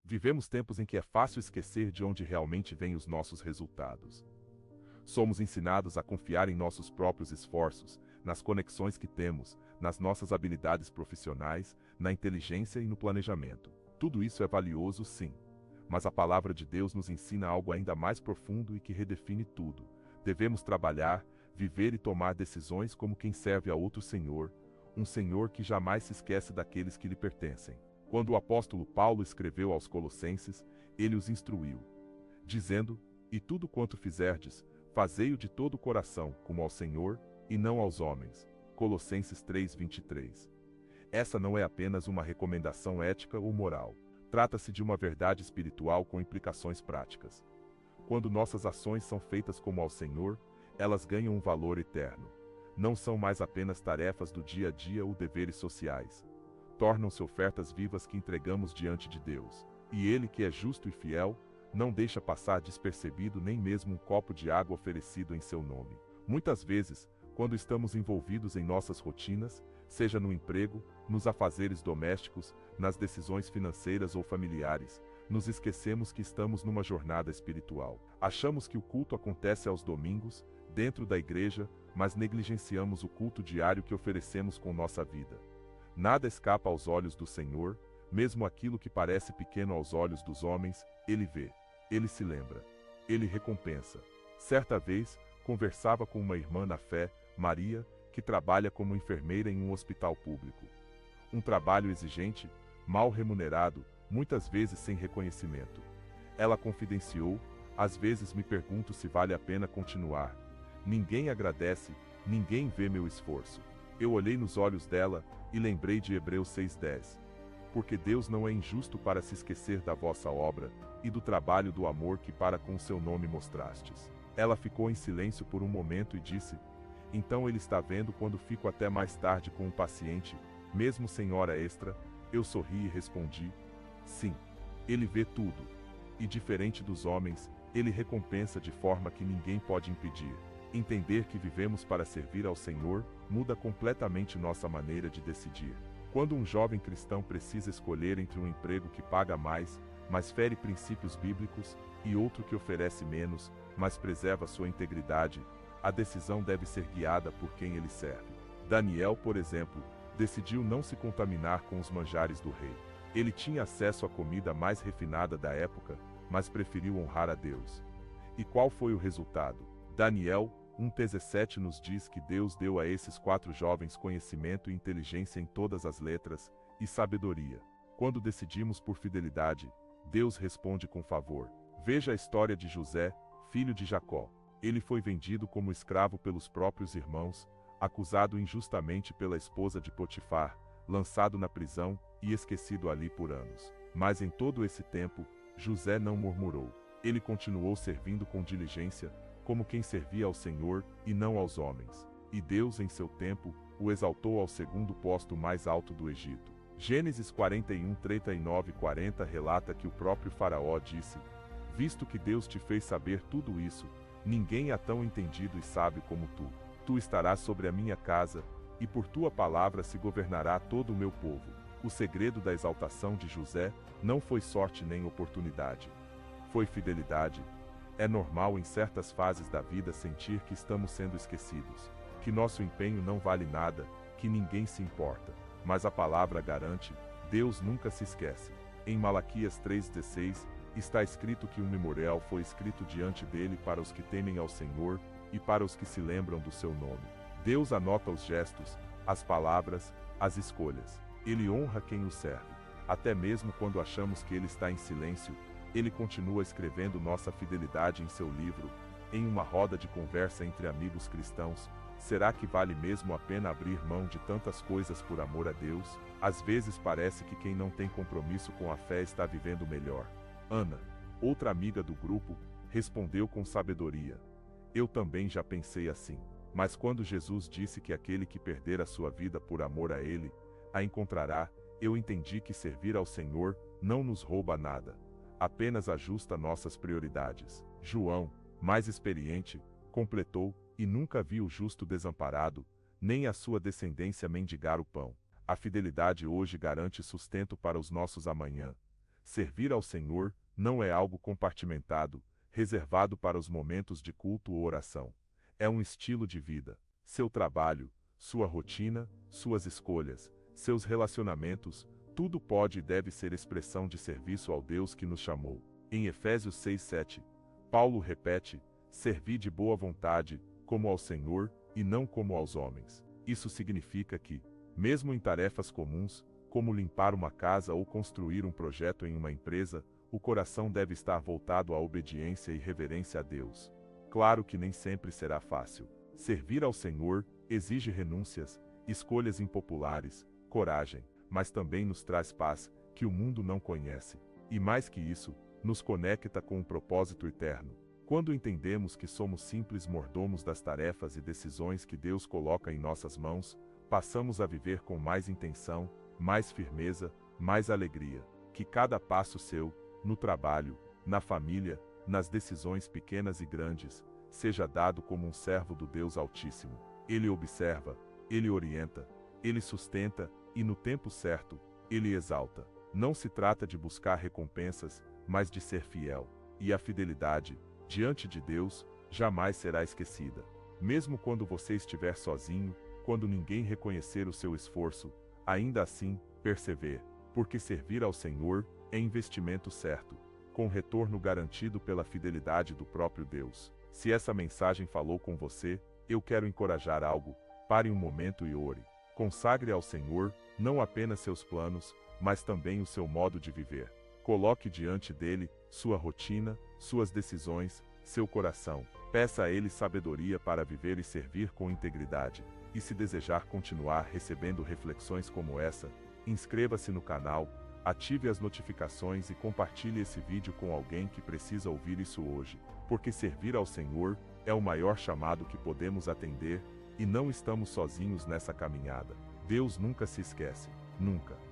Vivemos tempos em que é fácil esquecer de onde realmente vêm os nossos resultados. Somos ensinados a confiar em nossos próprios esforços, nas conexões que temos, nas nossas habilidades profissionais, na inteligência e no planejamento. Tudo isso é valioso, sim. Mas a palavra de Deus nos ensina algo ainda mais profundo e que redefine tudo. Devemos trabalhar, viver e tomar decisões como quem serve a outro Senhor, um Senhor que jamais se esquece daqueles que lhe pertencem. Quando o apóstolo Paulo escreveu aos Colossenses, ele os instruiu, dizendo: "E tudo quanto fizerdes, fazei-o de todo o coração, como ao Senhor, e não aos homens." Colossenses 3:23. Essa não é apenas uma recomendação ética ou moral. Trata-se de uma verdade espiritual com implicações práticas. Quando nossas ações são feitas como ao Senhor, elas ganham um valor eterno. Não são mais apenas tarefas do dia a dia ou deveres sociais. Tornam-se ofertas vivas que entregamos diante de Deus. E Ele, que é justo e fiel, não deixa passar despercebido nem mesmo um copo de água oferecido em seu nome. Muitas vezes, quando estamos envolvidos em nossas rotinas, seja no emprego, nos afazeres domésticos, nas decisões financeiras ou familiares, nos esquecemos que estamos numa jornada espiritual. Achamos que o culto acontece aos domingos, dentro da igreja, mas negligenciamos o culto diário que oferecemos com nossa vida. Nada escapa aos olhos do Senhor, mesmo aquilo que parece pequeno aos olhos dos homens, Ele vê, Ele se lembra, Ele recompensa. Certa vez, conversava com uma irmã na fé, Maria, que trabalha como enfermeira em um hospital público. Um trabalho exigente, mal remunerado, muitas vezes sem reconhecimento. Ela confidenciou: "Às vezes me pergunto se vale a pena continuar. Ninguém agradece, ninguém vê meu esforço." Eu olhei nos olhos dela e lembrei de Hebreus 6:10. "Porque Deus não é injusto para se esquecer da vossa obra e do trabalho do amor que para com o seu nome mostrastes." Ela ficou em silêncio por um momento e disse: "Então ele está vendo quando fico até mais tarde com um paciente, mesmo sem hora extra?" Eu sorri e respondi: "Sim, ele vê tudo. E diferente dos homens, ele recompensa de forma que ninguém pode impedir." Entender que vivemos para servir ao Senhor muda completamente nossa maneira de decidir. Quando um jovem cristão precisa escolher entre um emprego que paga mais, mas fere princípios bíblicos, e outro que oferece menos, mas preserva sua integridade, a decisão deve ser guiada por quem ele serve. Daniel, por exemplo, decidiu não se contaminar com os manjares do rei. Ele tinha acesso à comida mais refinada da época, mas preferiu honrar a Deus. E qual foi o resultado? Daniel 1:17 nos diz que Deus deu a esses 4 jovens conhecimento e inteligência em todas as letras, e sabedoria. Quando decidimos por fidelidade, Deus responde com favor. Veja a história de José, filho de Jacó. Ele foi vendido como escravo pelos próprios irmãos, acusado injustamente pela esposa de Potifar, lançado na prisão e esquecido ali por anos. Mas em todo esse tempo, José não murmurou. Ele continuou servindo com diligência, como quem servia ao Senhor e não aos homens. E Deus, em seu tempo, o exaltou ao segundo posto mais alto do Egito. Gênesis 41:39-40 relata que o próprio Faraó disse: "Visto que Deus te fez saber tudo isso, ninguém é tão entendido e sábio como tu. Tu estarás sobre a minha casa, e por tua palavra se governará todo o meu povo." O segredo da exaltação de José não foi sorte nem oportunidade. Foi fidelidade. É normal em certas fases da vida sentir que estamos sendo esquecidos, que nosso empenho não vale nada, que ninguém se importa. Mas a palavra garante: Deus nunca se esquece. Em Malaquias 3:16, está escrito que um memorial foi escrito diante dele para os que temem ao Senhor e para os que se lembram do seu nome. Deus anota os gestos, as palavras, as escolhas. Ele honra quem o serve. Até mesmo quando achamos que ele está em silêncio, ele continua escrevendo nossa fidelidade em seu livro. Em uma roda de conversa entre amigos cristãos, será que vale mesmo a pena abrir mão de tantas coisas por amor a Deus? Às vezes parece que quem não tem compromisso com a fé está vivendo melhor. Ana, outra amiga do grupo, respondeu com sabedoria: "Eu também já pensei assim. Mas quando Jesus disse que aquele que perder a sua vida por amor a Ele, a encontrará, eu entendi que servir ao Senhor não nos rouba nada. Apenas ajusta nossas prioridades." João, mais experiente, completou: "E nunca vi o justo desamparado, nem a sua descendência mendigar o pão." A fidelidade hoje garante sustento para os nossos amanhã. Servir ao Senhor não é algo compartimentado, reservado para os momentos de culto ou oração. É um estilo de vida. Seu trabalho, sua rotina, suas escolhas, seus relacionamentos, tudo pode e deve ser expressão de serviço ao Deus que nos chamou. Em Efésios 6:7, Paulo repete: servi de boa vontade, como ao Senhor, e não como aos homens. Isso significa que, mesmo em tarefas comuns, como limpar uma casa ou construir um projeto em uma empresa, o coração deve estar voltado à obediência e reverência a Deus. Claro que nem sempre será fácil. Servir ao Senhor exige renúncias, escolhas impopulares, coragem, mas também nos traz paz, que o mundo não conhece. E mais que isso, nos conecta com um propósito eterno. Quando entendemos que somos simples mordomos das tarefas e decisões que Deus coloca em nossas mãos, passamos a viver com mais intenção, mais firmeza, mais alegria. Que cada passo seu, no trabalho, na família, nas decisões pequenas e grandes, seja dado como um servo do Deus Altíssimo. Ele observa, ele orienta, ele sustenta, e no tempo certo, ele exalta. Não se trata de buscar recompensas, mas de ser fiel. E a fidelidade, diante de Deus, jamais será esquecida. Mesmo quando você estiver sozinho, quando ninguém reconhecer o seu esforço, ainda assim, persevere, porque servir ao Senhor é investimento certo, com retorno garantido pela fidelidade do próprio Deus. Se essa mensagem falou com você, eu quero encorajar algo. Pare um momento e ore. Consagre ao Senhor, não apenas seus planos, mas também o seu modo de viver. Coloque diante dele sua rotina, suas decisões, seu coração. Peça a ele sabedoria para viver e servir com integridade. E se desejar continuar recebendo reflexões como essa, inscreva-se no canal, ative as notificações e compartilhe esse vídeo com alguém que precisa ouvir isso hoje, porque servir ao Senhor é o maior chamado que podemos atender, e não estamos sozinhos nessa caminhada. Deus nunca se esquece, nunca.